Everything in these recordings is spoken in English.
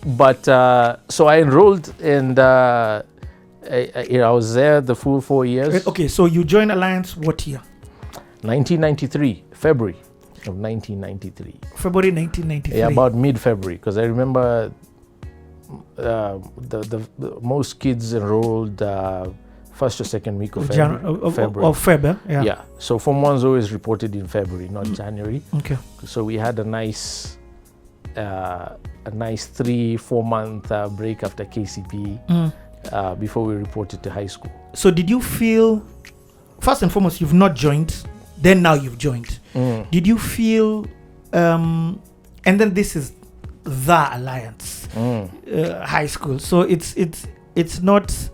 But so I enrolled, and I was there the full 4 years. Okay, so you joined Alliance what year? 1993, February of 1993. February 1993. Yeah, about mid-February, because I remember the most kids enrolled first or second week of February. Of February, yeah. Yeah, so Form 1's always reported in February, not January. Okay. So we had a nice 3-4 month break after KCPE before we reported to high school. So did you feel, first and foremost, you've not joined, then now you've joined. Did you feel, and then this is the Alliance High School. So it's not,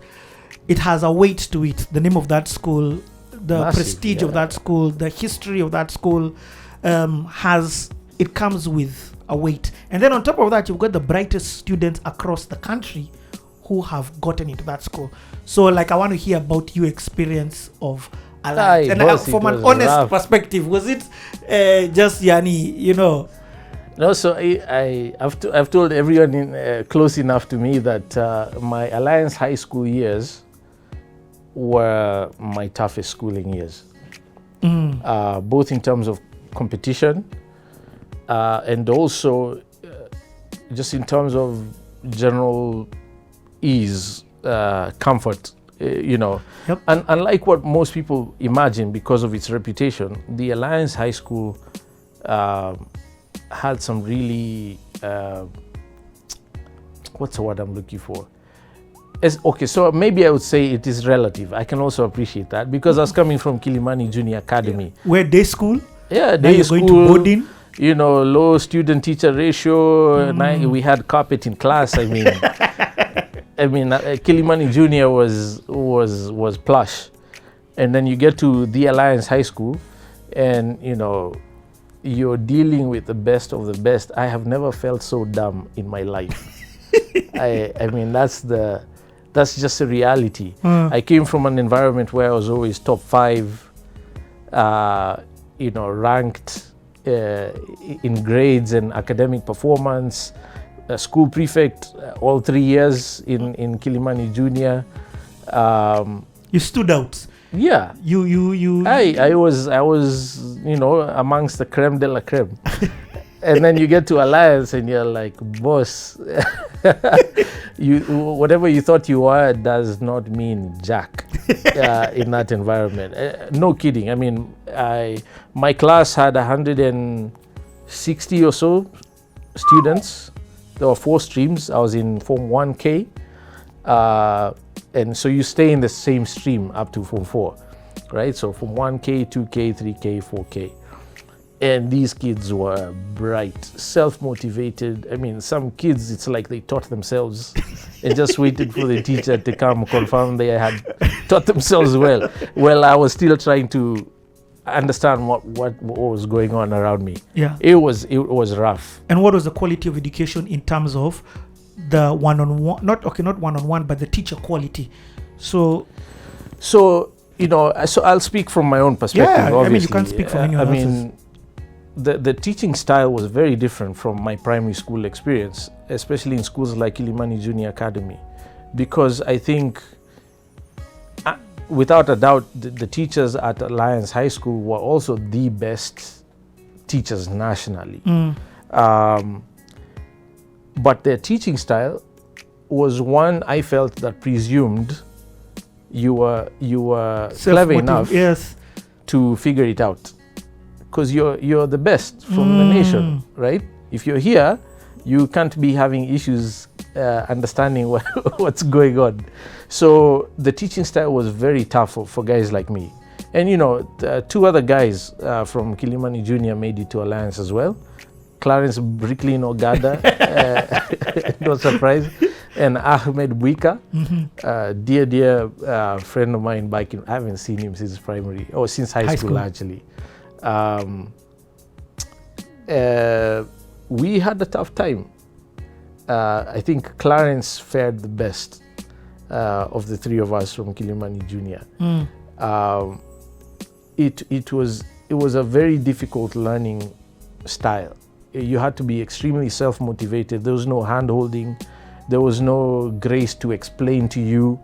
it has a weight to it. The name of that school, the Massive, prestige of that school, the history of that school it comes with a weight. And then on top of that, you've got the brightest students across the country who have gotten into that school. So like, I want to hear about your experience of Alliance. And from an honest perspective, was it just Yani, you know? No, so I've told everyone close enough to me that my Alliance High School years were my toughest schooling years, both in terms of competition and also just in terms of general ease, comfort, you know. Yep. And unlike what most people imagine, because of its reputation, the Alliance High School had some really, what's the word I'm looking for? Okay, so maybe I would say it is relative. I can also appreciate that because I was coming from Kilimani Junior Academy. Where day school? Yeah, day school. Going to boarding? You know, low student-teacher ratio. We had carpet in class. I mean, Kilimani Junior was plush, and then you get to the Alliance High School, and you know, you're dealing with the best of the best. I have never felt so dumb in my life. I mean, that's just a reality. I came from an environment where I was always top 5, you know, ranked in grades and academic performance, school prefect all 3 years in Kilimani Junior. You stood out. Yeah. I was, you know, amongst the creme de la creme. And then you get to Alliance and you're like, boss, whatever you thought you were does not mean jack in that environment. No kidding. I mean, my class had 160 or so students. There were 4 streams. I was in Form 1K. And so you stay in the same stream up to Form 4, right? So from 1K, 2K, 3K, 4K. And these kids were bright, self-motivated. I mean, some kids, it's like they taught themselves and just waited for the teacher to come confirm they had taught themselves well. Well, I was still trying to understand what was going on around me. Yeah. It was rough. And what was the quality of education in terms of the one-on-one, not one-on-one, but the teacher quality? So you know, so I'll speak from my own perspective. Yeah, obviously. I mean, you can't speak from anyone else's. I mean, the teaching style was very different from my primary school experience, especially in schools like Kilimani Junior Academy, because I think, without a doubt, the teachers at Alliance High School were also the best teachers nationally. But their teaching style was one I felt that presumed you were clever enough to figure it out, because you're the best from the nation, right? If you're here, you can't be having issues understanding what's going on. So the teaching style was very tough for guys like me. And you know, 2 other guys from Kilimani Junior made it to Alliance as well. Clarence Bricklin Ogada, no surprise, and Ahmed Buika, dear friend of mine back in, I haven't seen him since since high school actually. We had a tough time. I think Clarence fared the best of the 3 of us from Kilimani Junior. It was a very difficult learning style. you had to be extremely self-motivated. There was no hand-holding. There was no grace to explain to you,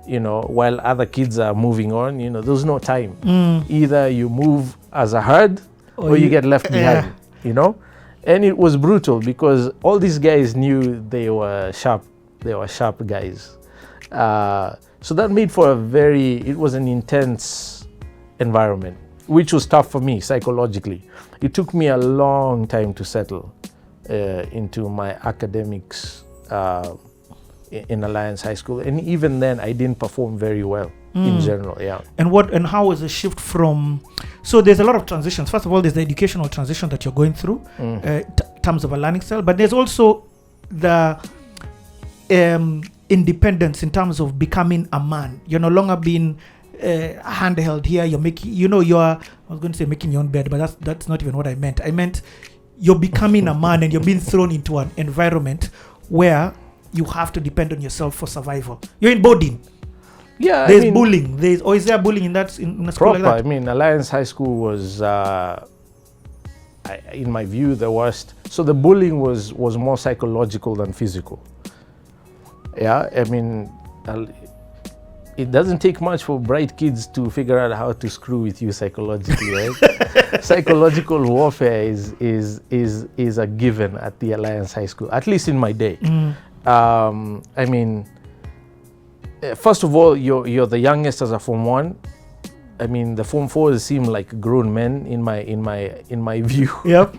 while other kids are moving on. There was no time. Either you move as a herd or you get left behind, And it was brutal because all these guys knew they were sharp. They were sharp guys. So that made for it was an intense environment, which was tough for me psychologically. It took me a long time to settle into my academics in Alliance High School. And even then, I didn't perform very well in general, yeah. And how was the shift from... So there's a lot of transitions. First of all, there's the educational transition that you're going through in terms of a learning style. But there's also the independence in terms of becoming a man. You're no longer being handheld here. You're making, I was going to say making your own bed, but that's not even what I meant. I meant you're becoming a man and you're being thrown into an environment where you have to depend on yourself for survival. You're in boarding. Yeah, there's bullying. Is there bullying in a school like that? Alliance High School was, in my view, the worst. So the bullying was more psychological than physical. Yeah, it doesn't take much for bright kids to figure out how to screw with you psychologically, right? Psychological warfare is a given at the Alliance High School, at least in my day. First of all, you're the youngest as a Form 1. The Form 4s seem like grown men in my view. Yep.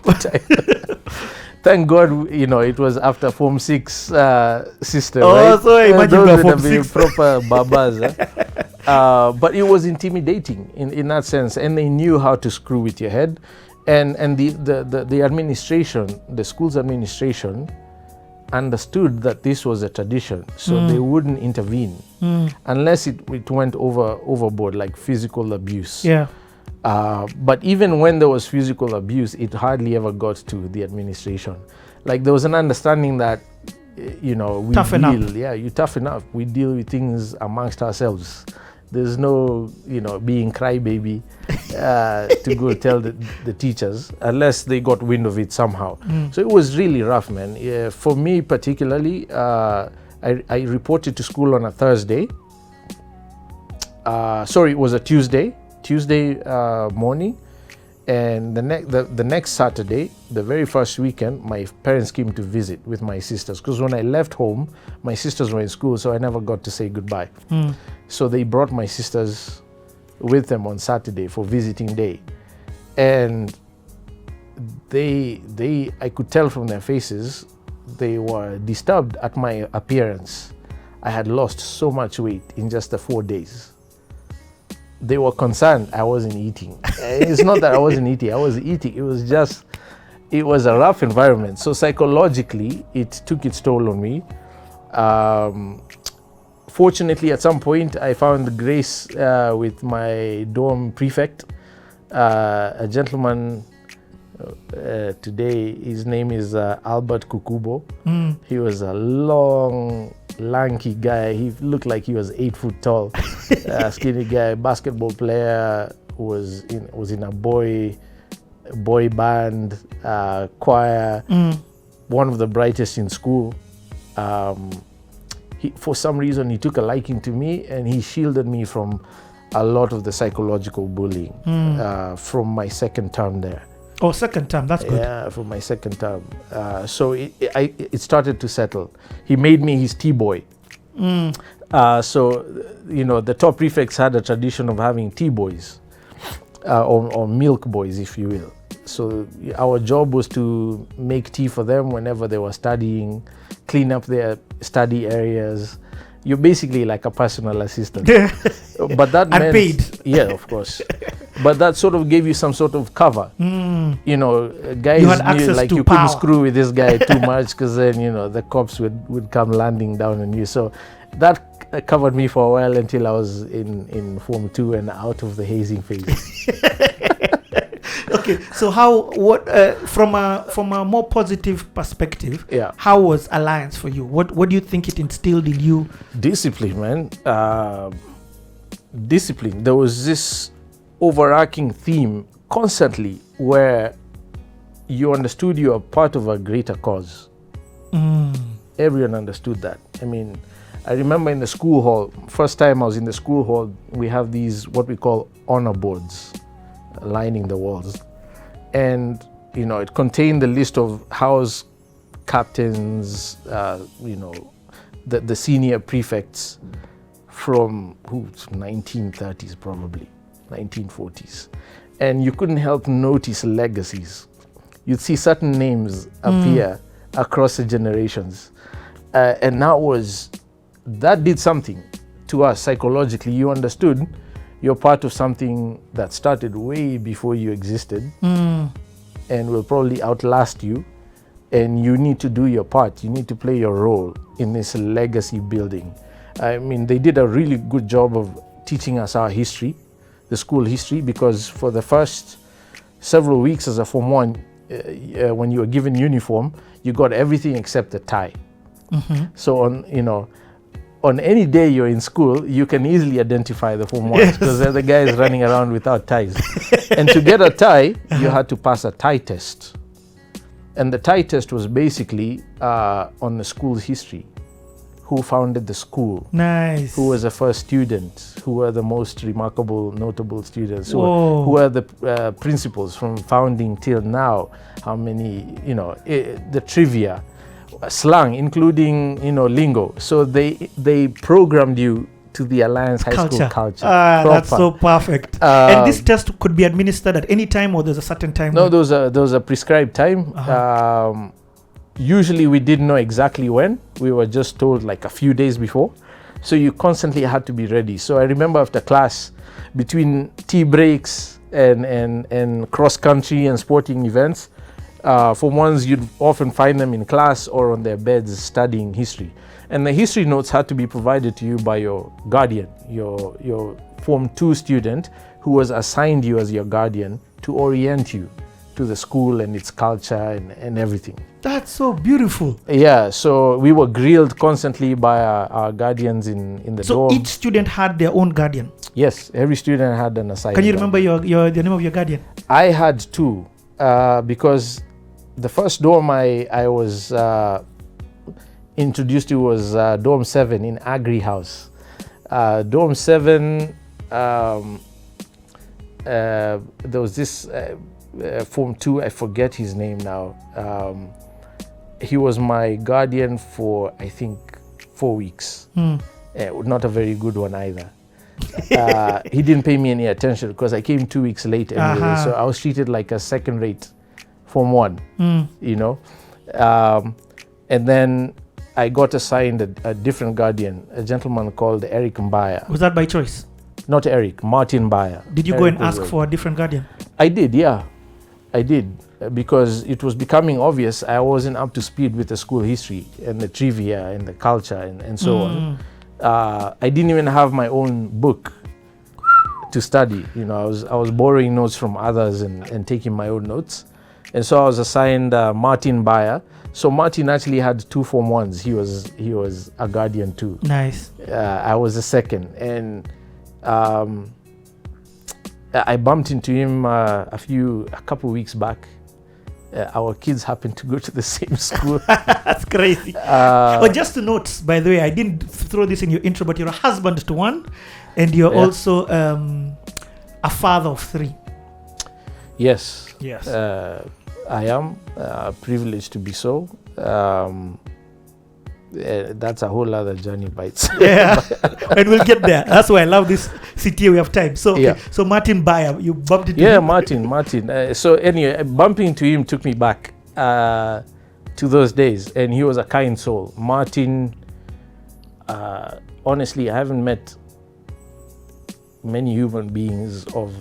Thank God, it was after Form 6 system, right? Oh, so imagine those Form 6. Proper babas. But it was intimidating in that sense, and they knew how to screw with your head. And the administration, the school's administration, understood that this was a tradition, so they wouldn't intervene unless it went overboard, like physical abuse. Yeah. But even when there was physical abuse, it hardly ever got to the administration. Like there was an understanding that, we toughen up. Yeah, you toughen up. We deal with things amongst ourselves. There's no, being crybaby to go tell the teachers unless they got wind of it somehow. So it was really rough, man. For me particularly, I reported to school on a Thursday. It was a Tuesday morning, and the next Saturday, the very first weekend, my parents came to visit with my sisters, because when I left home, my sisters were in school, so I never got to say goodbye. So they brought my sisters with them on Saturday for visiting day, and I could tell from their faces they were disturbed at my appearance. I had lost so much weight in just the 4 days. They were concerned I wasn't eating. It's not that I wasn't eating. I was eating. It was a rough environment. So psychologically, it took its toll on me. Fortunately, at some point, I found grace with my dorm prefect, a gentleman. Today, his name is Albert Kukubo. He was a long, lanky guy. He looked like he was 8 foot tall. Skinny guy, basketball player, was in a boy band, choir, one of the brightest in school. For some reason, he took a liking to me, and he shielded me from a lot of the psychological bullying from my second term there. Oh, second term, that's good. Yeah, from my second term. So it started to settle. He made me his tea boy. So, the top prefects had a tradition of having tea boys, or milk boys, if you will. So our job was to make tea for them whenever they were studying, clean up their study areas. You're basically like a personal assistant. But that meant... Unpaid. Yeah, of course. But that sort of gave you some sort of cover. Guys you had access like to you power. Couldn't screw with this guy too much, because then, the cops would come landing down on you. So that covered me for a while until I was in Form 2 and out of the hazing phase. Okay, so from a more positive perspective, how was Alliance for you? What do you think it instilled in you? Discipline, man. Discipline. There was this overarching theme constantly where you understood you are part of a greater cause. Everyone understood that. I mean, I remember in the school hall, first time I was in the school hall, we have these what we call honor boards lining the walls. And, you know, it contained the list of house captains, you know, the senior prefects from 1930s, probably 1940s. And you couldn't help notice legacies. You'd see certain names appear across the generations. And that did something to us psychologically. You understood you're part of something that started way before you existed and will probably outlast you. And you need to do your part. You need to play your role in this legacy building. I mean, they did a really good job of teaching us our history, the school history, because for the first several weeks as a Form 1, when you were given uniform, you got everything except the tie. So on any day you're in school, you can easily identify the Form 1s because they're the guys running around without ties. And to get a tie, you had to pass a tie test. And the tie test was basically on the school's history. Who founded the school? Nice. Who was the first student? Who were the most remarkable, notable students? Who were the principals from founding till now? How many, the trivia, slang, including, lingo. So they programmed you to the Alliance High School culture. That's so perfect. And this test could be administered at any time, or there's a certain time? No, there was a prescribed time. Usually we didn't know exactly when. We were just told like a few days before. So you constantly had to be ready. So I remember after class, between tea breaks and cross country and sporting events, Form 1s, you'd often find them in class or on their beds studying history. And the history notes had to be provided to you by your guardian, your Form 2 student who was assigned you as your guardian to orient you to the school and its culture and everything. That's so beautiful. Yeah, so we were grilled constantly by our guardians in the dorm. So each student had their own guardian? Yes, every student had an assigned Can you remember the name of your guardian? I had two, because the first dorm I was introduced to was Dorm 7 in Agri House. Dorm 7, there was this Form 2, I forget his name now. He was my guardian for, I think, 4 weeks. Not a very good one either. He didn't pay me any attention because I came 2 weeks late anyway. So I was treated like a second-rate Form 1, and then I got assigned a different guardian, a gentleman called Eric Mbaya. Was that by choice? Not Eric, Martin Mbaya. Did you go and ask for a different guardian? I did, yeah. I did, because it was becoming obvious I wasn't up to speed with the school history and the trivia and the culture and so on. I didn't even have my own book to study. I was borrowing notes from others and taking my own notes. And so I was assigned Martin Mbaya. So Martin actually had two Form 1s. He was a guardian too. Nice. I was the second, and I bumped into him a couple weeks back. Our kids happened to go to the same school. That's crazy. Just to note, by the way, I didn't throw this in your intro, but you're a husband to one, and you're also a father of 3. Yes. Yes. I am privileged to be so. That's a whole other journey by itself. Yeah, and we'll get there. That's why I love this city. We have time. So, So Martin Mbaya, you bumped into him. Martin. So anyway, bumping into him took me back to those days, and he was a kind soul. Martin, honestly, I haven't met many human beings of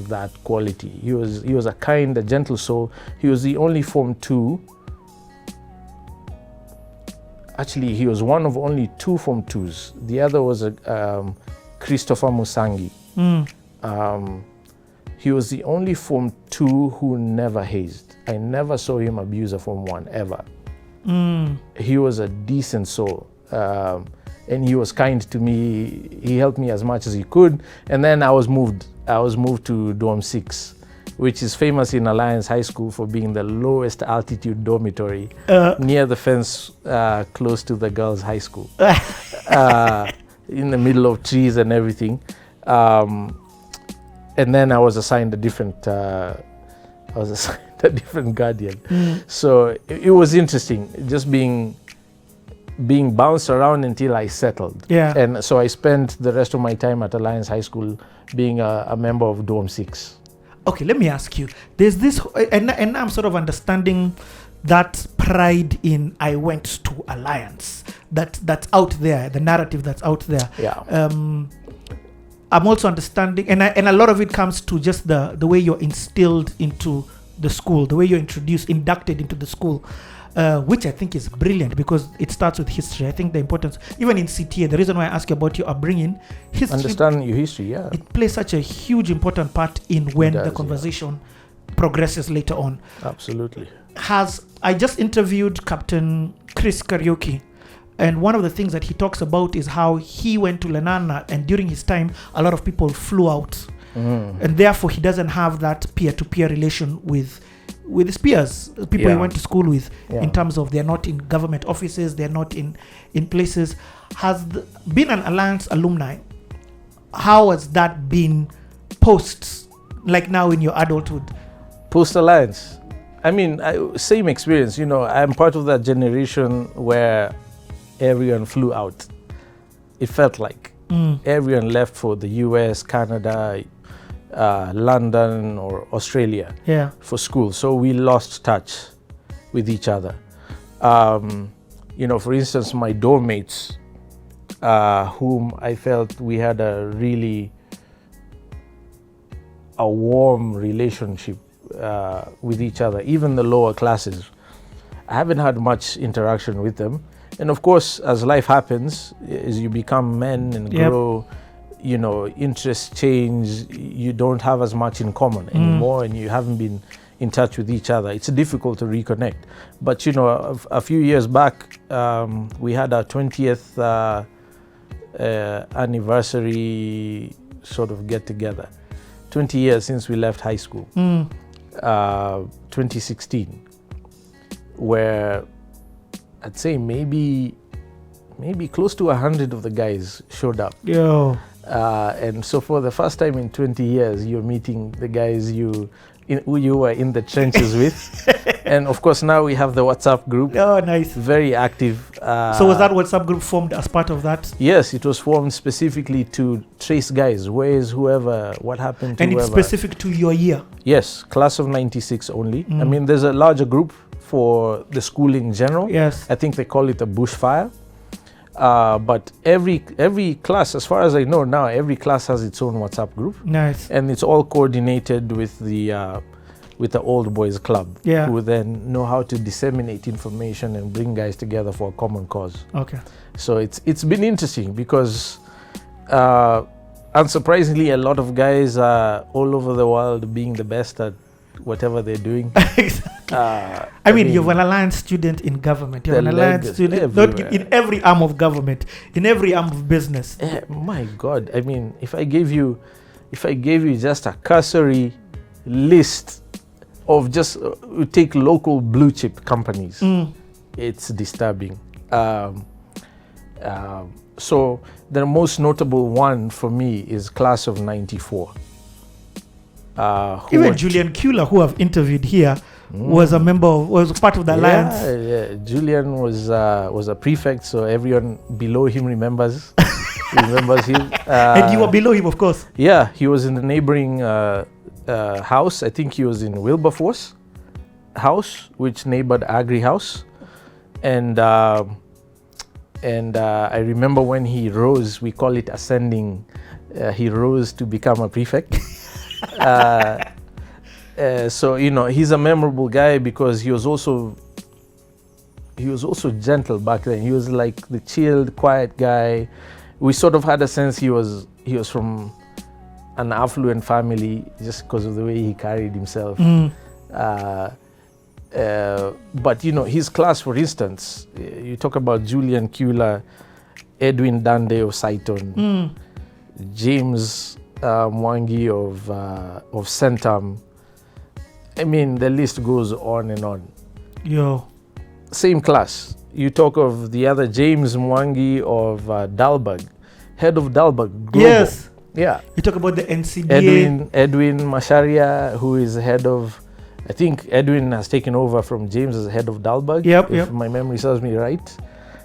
that quality. He was a kind, a gentle soul. He was the only Form 2. Actually, he was one of only 2 Form 2s. The other was Christopher Musangi. He was the only Form 2 who never hazed. I never saw him abuse a Form 1 ever. He was a decent soul. And he was kind to me. He helped me as much as he could. And then I was moved to Dorm 6. which is famous in Alliance High School for being the lowest altitude dormitory near the fence close to the girls' high school, in the middle of trees and everything. And then I was assigned a different guardian. So it was interesting, just being bounced around until I settled. Yeah. And so I spent the rest of my time at Alliance High School being a member of Dorm 6. Okay, let me ask you. There's this, and I'm sort of understanding that pride in I went to Alliance. That's out there, the narrative that's out there. Yeah. I'm also understanding, and a lot of it comes to just the way you're instilled into the school, the way you're inducted into the school, which I think is brilliant because it starts with history. I think the importance, even in CTA, the reason why I ask you about your upbringing, history, understanding your history, yeah, it plays such a huge important part in when the conversation progresses later on. Absolutely. I just interviewed Captain Chris Karaoke, and one of the things that he talks about is how he went to Lenana, and during his time, a lot of people flew out, and therefore he doesn't have that peer-to-peer relation with his peers, people he went to school with, in terms of they're not in government offices, they're not in places. Been an Alliance alumni, how has that been like now in your adulthood? Post-Alliance, I mean, same experience. I'm part of that generation where everyone flew out. It felt like everyone left for the US, Canada, London or Australia for school. So we lost touch with each other. For instance, my dorm mates, whom I felt we had a warm relationship with each other, even the lower classes. I haven't had much interaction with them. And of course, as life happens, as you become men and grow, interests change, you don't have as much in common anymore, and you haven't been in touch with each other. It's difficult to reconnect. But, a few years back, we had our 20th anniversary sort of get together. 20 years since we left high school, 2016, where I'd say maybe close to 100 of the guys showed up. And so for the first time in 20 years, you're meeting the guys who you were in the trenches with. And of course, now we have the WhatsApp group. Oh, nice. Very active. So was that WhatsApp group formed as part of that? Yes, it was formed specifically to trace guys. Where is whoever? What happened to whoever? And it's specific to your year? Yes, class of 96 only. I mean, there's a larger group for the school in general. Yes. I think they call it a bushfire. But every class, as far as I know now, every class has its own WhatsApp group. Nice. And it's all coordinated with the old boys club, who then know how to disseminate information and bring guys together for a common cause. Okay. So it's been interesting because unsurprisingly, a lot of guys are all over the world being the best at whatever they're doing. Exactly. I mean, you're an Alliance student in government. You're an Alliance student not in every arm of government, in every arm of business. My God, I mean, if I gave you just a cursory list of just take local blue chip companies, it's disturbing. So the most notable one for me is class of 94. Even Julian Kula, who I've interviewed here, was part of the Alliance. Yeah. Julian was a prefect, so everyone below him remembers him. And you were below him, of course. Yeah, he was in the neighboring house. I think he was in Wilberforce house, which neighbored Agri House. And I remember when he rose, we call it ascending. He rose to become a prefect. So he's a memorable guy because he was also gentle back then. He was like the chilled, quiet guy. We sort of had a sense he was from an affluent family just because of the way he carried himself. But his class, for instance, you talk about Julian Kula, Edwin Dande of Saiton, James Mwangi of Centum, I mean, the list goes on and on. Yo. Same class. You talk of the other James Mwangi of Dalberg, head of Dalberg Global. Yes. Yeah. You talk about the NCDA. Edwin Masharia, who is head of, I think Edwin has taken over from James as head of Dalberg. If my memory serves me right.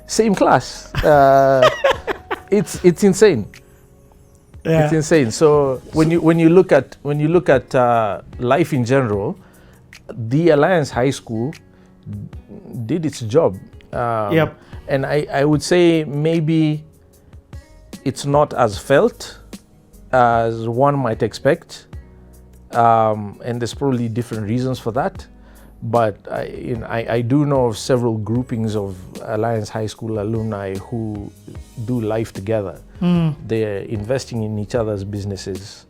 Same class. It's insane. Yeah. It's insane. So when you look at life in general, the Alliance High School did its job. And I would say maybe it's not as felt as one might expect, and there's probably different reasons for that. But I do know of several groupings of Alliance High School alumni who do life together. They're investing in each other's businesses.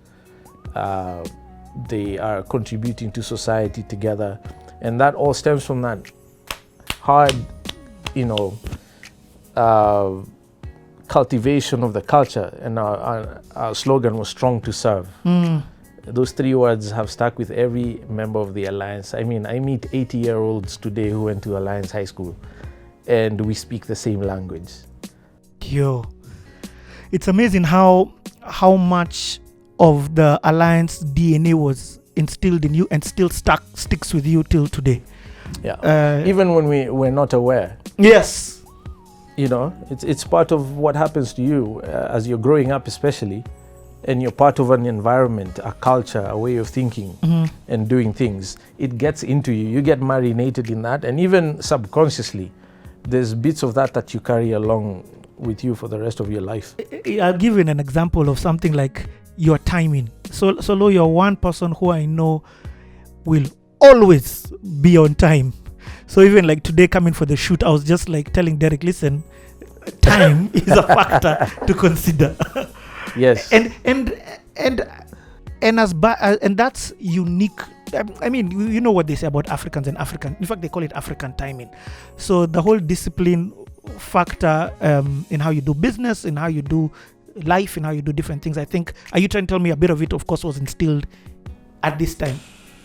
They are contributing to society together, and that all stems from that hard, cultivation of the culture. And our slogan was strong to serve. Those 3 words have stuck with every member of the Alliance. I mean, I meet 80-year-olds today who went to Alliance High School, and we speak the same language. Yo, it's amazing how much of the Alliance DNA was instilled in you and still sticks with you till today. Yeah. Even when we're not aware. Yes. It's part of what happens to you as you're growing up, especially. And you're part of an environment, a culture, a way of thinking and doing things. It gets into you. You get marinated in that. And even subconsciously, there's bits of that you carry along with you for the rest of your life. I'll give you an example of something like your timing. So Lo, you're one person who I know will always be on time. So even like today coming for the shoot, I was just like telling Derek, listen, time is a factor to consider. Yes. And that's unique. I mean, you know what they say about Africans and African. In fact, they call it African timing. So the whole discipline factor in how you do business, in how you do life, in how you do different things. I think, are you trying to tell me a bit of it, of course, was instilled at this time?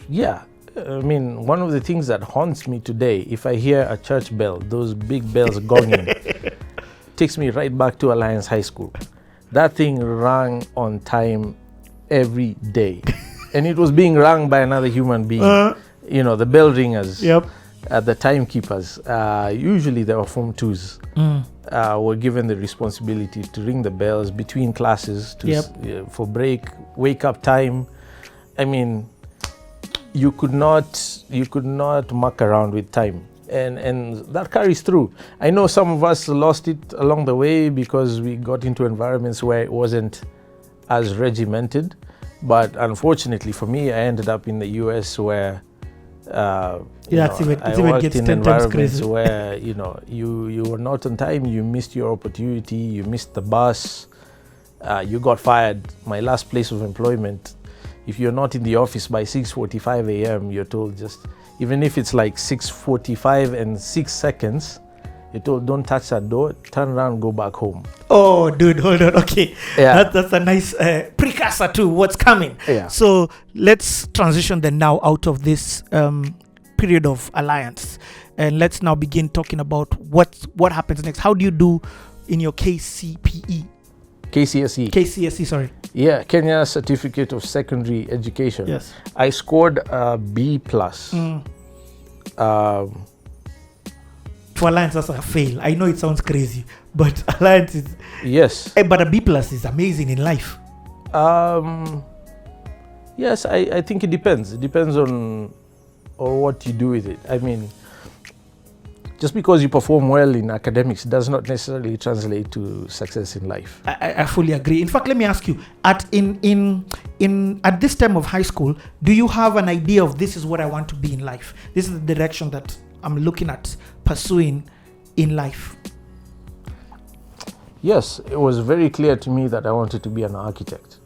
Yeah. I mean, one of the things that haunts me today, if I hear a church bell, those big bells gonging, takes me right back to Alliance High School. That thing rang on time every day. And it was being rung by another human being. The bell ringers, the timekeepers, usually they were Form 2s, were given the responsibility to ring the bells between classes for break, wake up time. I mean, you could not muck around with time. And that carries through. I know some of us lost it along the way because we got into environments where it wasn't as regimented. But unfortunately for me, I ended up in the US where I worked in environments where you were not on time, you missed your opportunity, you missed the bus, you got fired. My last place of employment, if you're not in the office by 6:45 a.m., you're told even if it's like 6:45 and 6 seconds, you're told don't touch that door, turn around, go back home. Oh, dude, hold on. Okay. Yeah. That's a nice precursor to what's coming. Yeah. So let's transition then now out of this period of Alliance. And let's now begin talking about what happens next. How do you do in your KCSE, sorry. Yeah, Kenya Certificate of Secondary Education. Yes. I scored a B+. To Alliance, that's a fail. I know it sounds crazy, but Alliance is... Yes. But a B+ is amazing in life. Yes, I think it depends. It depends on what you do with it. I mean, just because you perform well in academics does not necessarily translate to success in life. I fully agree. In fact, let me ask you, at this time of high school, do you have an idea of this is what I want to be in life? This is the direction that I'm looking at pursuing in life? Yes, it was very clear to me that I wanted to be an architect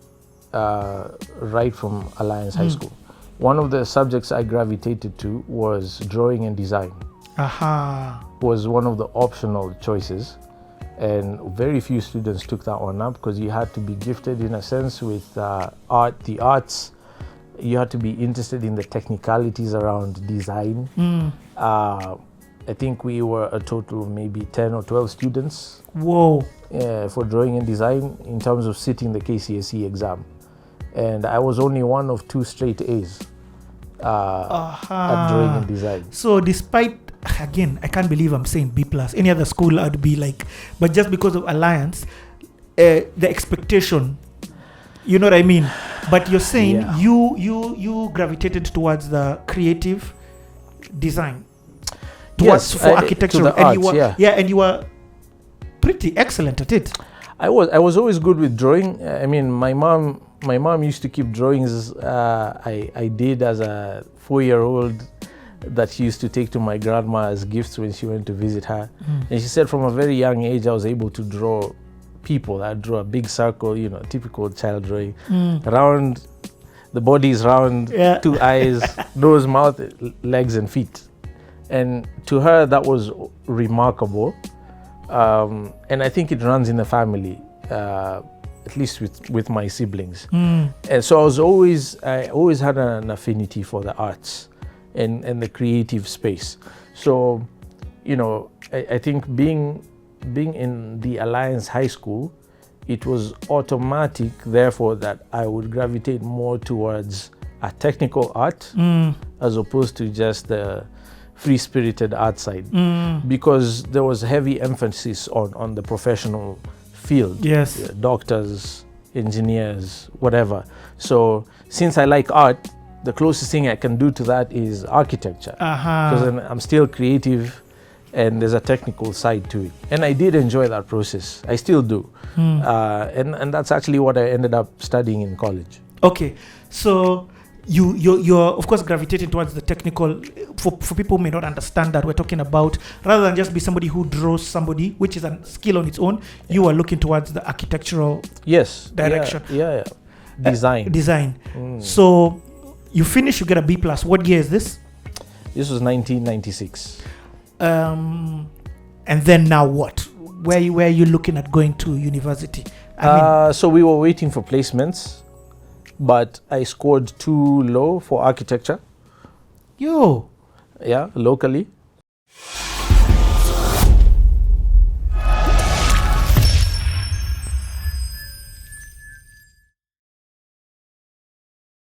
right from Alliance High School. One of the subjects I gravitated to was drawing and design. Was one of the optional choices, and very few students took that one up because you had to be gifted in a sense with the arts, you had to be interested in the technicalities around design. I think we were a total of maybe 10 or 12 students. Whoa. For drawing and design in terms of sitting the KCSE exam. And I was only one of 2 straight A's at drawing and design. So despite, again, I can't believe I'm saying B+. Any other school I'd be like, but just because of Alliance, the expectation, you know what I mean? But you're saying you gravitated towards the creative design. Yes, for architecture, and arts, and you were pretty excellent at it. I was always good with drawing. I mean, my mom used to keep drawings I did as a 4-year-old that she used to take to my grandma as gifts when she went to visit her. And she said from a very young age I was able to draw people. I'd draw a big circle, typical child drawing. Round, the body is round, 2 eyes, nose, mouth, legs and feet. And to her that was remarkable. And I think it runs in the family, at least with my siblings. And so I always had an affinity for the arts and the creative space. So, I think being in the Alliance High School, it was automatic, therefore, that I would gravitate more towards a technical art as opposed to just the free-spirited art side, because there was heavy emphasis on the professional field. Yes. Doctors, engineers, whatever. So since I like art, the closest thing I can do to that is architecture, because I'm still creative and there's a technical side to it. And I did enjoy that process. I still do. And that's actually what I ended up studying in college. Okay, so you're of course gravitating towards the technical. For people who may not understand that we're talking about, rather than just be somebody who draws somebody, which is a skill on its own, you are looking towards the architectural direction. Design. So you finish, you get a B+. What year is this? This was 1996. And then now what? Where are you looking at going to university? So we were waiting for placements, but I scored too low for architecture. Locally.